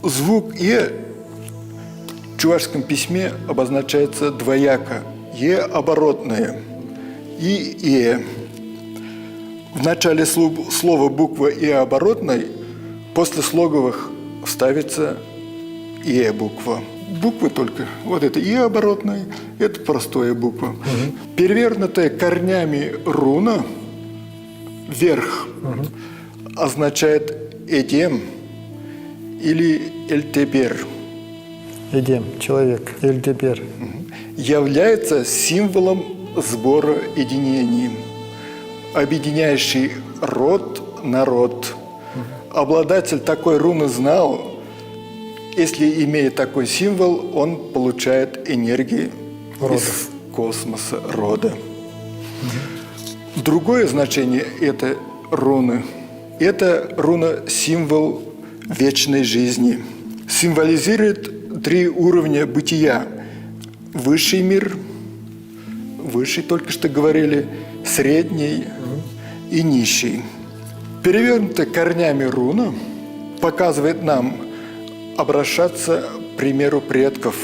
Звук «е» в чувашском письме обозначается двояко. «Е» оборотное и «э». В начале слова буква «э» оборотной, после слоговых ставится «э» буква. Буквы только. Вот это «э» оборотная, это простая буква. Перевернутая корнями руна вверх означает «эдем» или «эльтебер». Эдем, человек, эльтебер. Является символом сбора единения, объединяющий род, народ. Обладатель такой руны знал, если имея такой символ, он получает энергию из космоса, рода. Другое значение этой руны – это руна-символ вечной жизни. Символизирует 3 уровня бытия. Высший мир, высший, только что говорили, средний и низший. Перевернутая корнями руна показывает нам обращаться к примеру предков,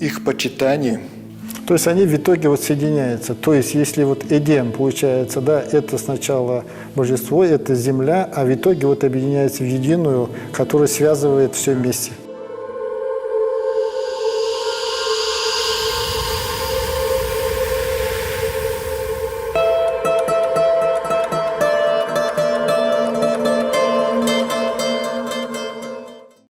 их почитание. То есть они в итоге вот соединяются. То есть если вот Эдем получается, да, это сначала божество, это земля, а в итоге вот объединяется в единую, которая связывает все вместе.